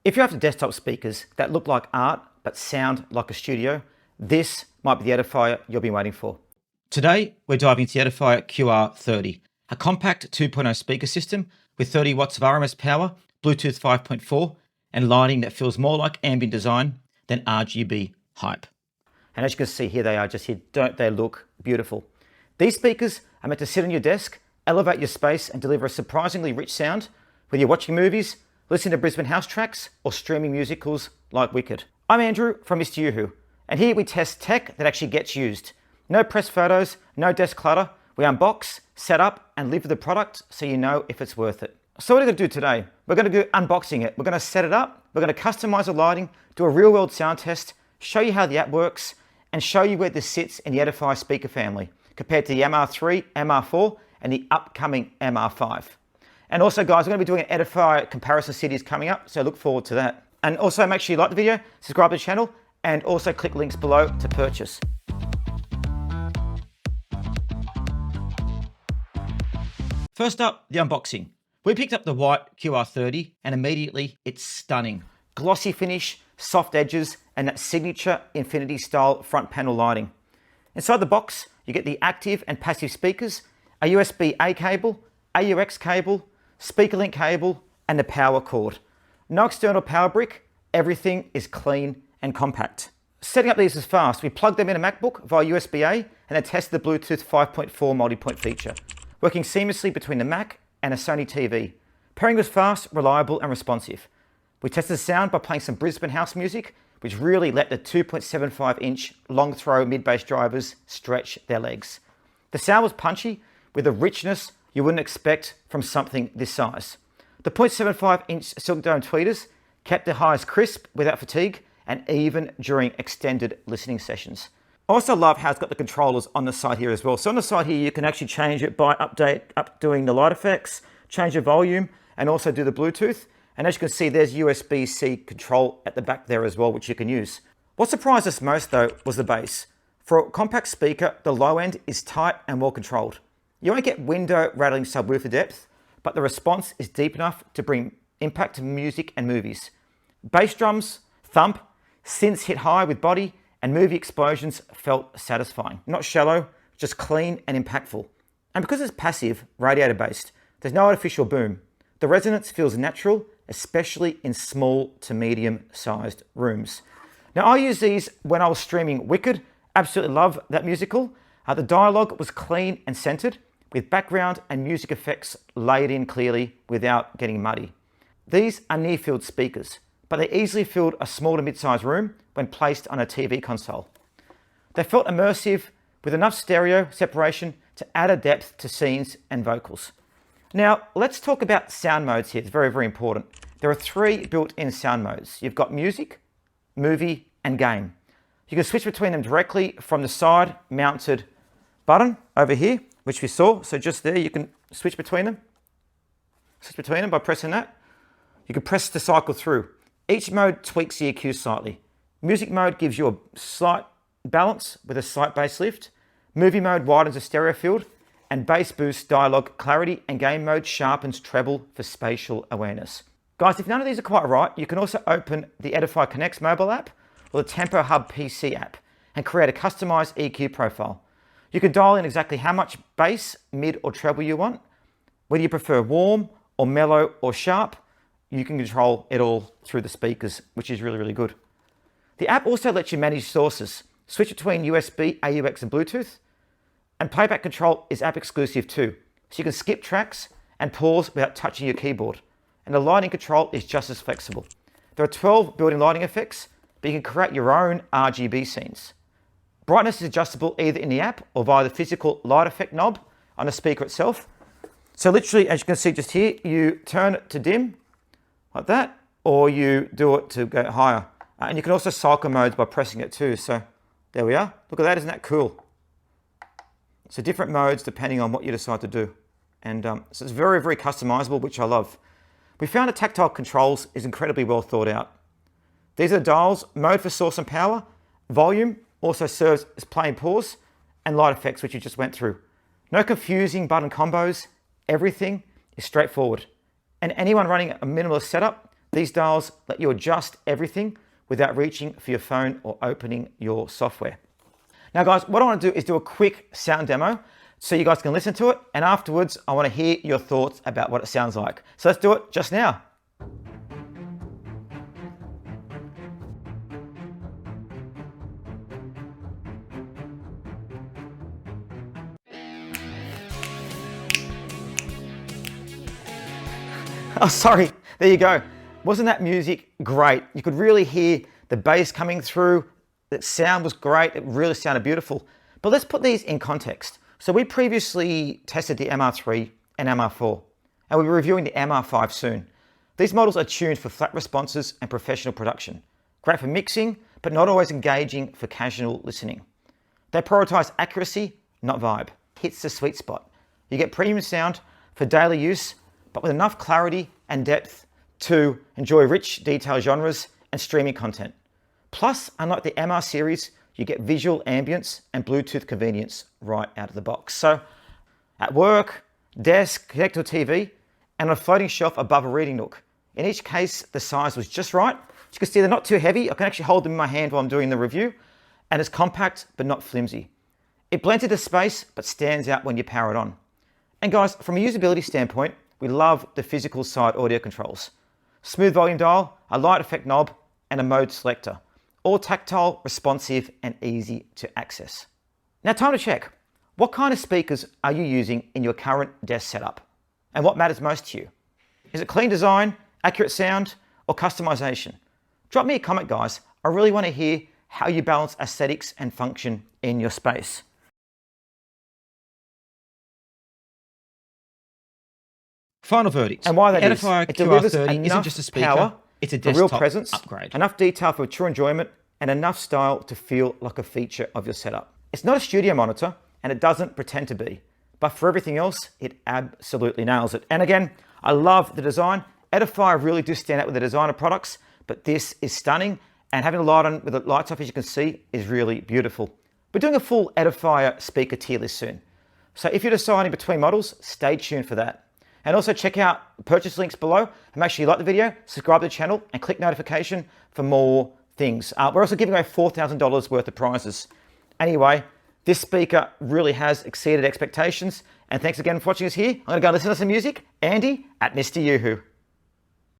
If you're after desktop speakers that look like art but sound like a studio, this might be the Edifier you'll be waiting for. Today, we're diving into the Edifier QR30, a compact 2.0 speaker system with 30 watts of RMS power, Bluetooth 5.4, and lighting that feels more like ambient design than RGB hype. And as you can see, here they are just here. Don't they look beautiful? These speakers are meant to sit on your desk, elevate your space, and deliver a surprisingly rich sound, whether you're watching movies, listening to Brisbane house tracks, or streaming musicals like Wicked. I'm Andrew from MrYouWho, and here we test tech that actually gets used. No press photos, no desk clutter. We unbox, set up, and live with the product so you know if it's worth it. So what are we going to do today? We're going to do unboxing it. We're going to set it up. We're going to customize the lighting, do a real-world sound test, show you how the app works, and show you where this sits in the Edifier speaker family compared to the MR3, MR4, and the upcoming MR5. And also, guys, we're going to be doing an Edifier comparison series coming up, so look forward to that. And also, make sure you like the video, subscribe to the channel, and also click links below to purchase. First up, the unboxing. We picked up the white QR30 and immediately it's stunning. Glossy finish, soft edges, and that signature infinity style front panel lighting. Inside the box, you get the active and passive speakers, a USB-A cable, AUX cable, speaker link cable, and the power cord. No external power brick, everything is clean and compact. Setting up these is fast. We plugged them in a MacBook via USB-A and then tested the Bluetooth 5.4 multipoint feature, working seamlessly between the Mac and a Sony TV. Pairing was fast, reliable, and responsive. We tested the sound by playing some Brisbane house music, which really let the 2.75-inch long throw mid-bass drivers stretch their legs. The sound was punchy with a richness you wouldn't expect from something this size. The 0.75-inch silk dome tweeters kept the highs crisp without fatigue and even during extended listening sessions. I also love how it's got the controllers on the side here as well. So on the side here, you can actually change it by doing the light effects, change the volume, and also do the Bluetooth. And as you can see, there's USB-C control at the back there as well, which you can use. What surprised us most though was the bass. For a compact speaker, the low end is tight and well controlled. You won't get window rattling subwoofer depth, but the response is deep enough to bring impact to music and movies. Bass drums, thump, synths hit high with body, and movie explosions felt satisfying. Not shallow, just clean and impactful. And because it's passive, radiator based, there's no artificial boom. The resonance feels natural, especially in small to medium sized rooms. Now I use these when I was streaming Wicked. Absolutely love that musical. The dialogue was clean and centered, with background and music effects laid in clearly without getting muddy. These are near field speakers, but they easily filled a small to mid-sized room when placed on a TV console. They felt immersive with enough stereo separation to add a depth to scenes and vocals. Now, let's talk about sound modes here. It's very, very important. There are 3 built-in sound modes. You've got music, movie, and game. You can switch between them directly from the side mounted button over here, which we saw. So just there, you can switch between them. Switch between them by pressing that. You can press to cycle through. Each mode tweaks the EQ slightly. Music mode gives you a slight balance with a slight bass lift. Movie mode widens the stereo field, and bass boosts dialogue clarity, and game mode sharpens treble for spatial awareness. Guys, if none of these are quite right, you can also open the Edifier Connect mobile app or the Tempo Hub PC app and create a customized EQ profile. You can dial in exactly how much bass, mid, or treble you want. Whether you prefer warm or mellow or sharp, you can control it all through the speakers, which is really, really good. The app also lets you manage sources, switch between USB, AUX, and Bluetooth, and playback control is app exclusive too. So you can skip tracks and pause without touching your keyboard. And the lighting control is just as flexible. There are 12 built-in lighting effects, but you can create your own RGB scenes. Brightness is adjustable either in the app or via the physical light effect knob on the speaker itself. So literally, as you can see just here, you turn it to dim, like that, or you do it to go higher. And you can also cycle modes by pressing it too. So there we are. Look at that, isn't that cool? So different modes depending on what you decide to do. And so it's very, very customizable, which I love. We found that tactile controls is incredibly well thought out. These are the dials, mode for source and power, volume also serves as play and pause, and light effects, which you just went through. No confusing button combos, everything is straightforward. And anyone running a minimalist setup These dials let you adjust everything without reaching for your phone or opening your software. Now guys, what I want to do is do a quick sound demo so you guys can listen to it, and afterwards I want to hear your thoughts about what it sounds like. So let's do it just now. Oh, sorry, there you go. Wasn't that music great? You could really hear the bass coming through. The sound was great. It really sounded beautiful. But let's put these in context. So we previously tested the MR3 and MR4, and we'll be reviewing the MR5 soon. These models are tuned for flat responses and professional production. Great for mixing, but not always engaging for casual listening. They prioritize accuracy, not vibe. Hits the sweet spot. You get premium sound for daily use, but with enough clarity and depth to enjoy rich, detailed genres and streaming content. Plus, unlike the MR series, you get visual ambience and Bluetooth convenience right out of the box. So, at work, desk, connect to a TV, and on a floating shelf above a reading nook. In each case, the size was just right. As you can see, they're not too heavy. I can actually hold them in my hand while I'm doing the review, and it's compact, but not flimsy. It blends into space, but stands out when you power it on. And guys, from a usability standpoint, we love the physical side audio controls. Smooth volume dial, a light effect knob, and a mode selector. All tactile, responsive, and easy to access. Now time to check. What kind of speakers are you using in your current desk setup? And what matters most to you? Is it clean design, accurate sound, or customization? Drop me a comment, guys. I really want to hear how you balance aesthetics and function in your space. Final verdict. And why that is, Edifier it delivers QR30 isn't just a speaker, power, it's a a desktop real presence, upgrade. enough detail for true enjoyment, and enough style to feel like a feature of your setup. It's not a studio monitor, and it doesn't pretend to be. But for everything else, it absolutely nails it. And again, I love the design. Edifier really do stand out with the designer products, but this is stunning. And having a light on with the lights off, as you can see, is really beautiful. We're doing a full Edifier speaker tier list soon. So if you're deciding between models, stay tuned for that. And also check out the purchase links below, and make sure you like the video, subscribe to the channel, and click notification for more things. We're also giving away $4,000 worth of prizes. Anyway, this speaker really has exceeded expectations, and thanks again for watching us here. I'm gonna go listen to some music. Andy at MrYouWho.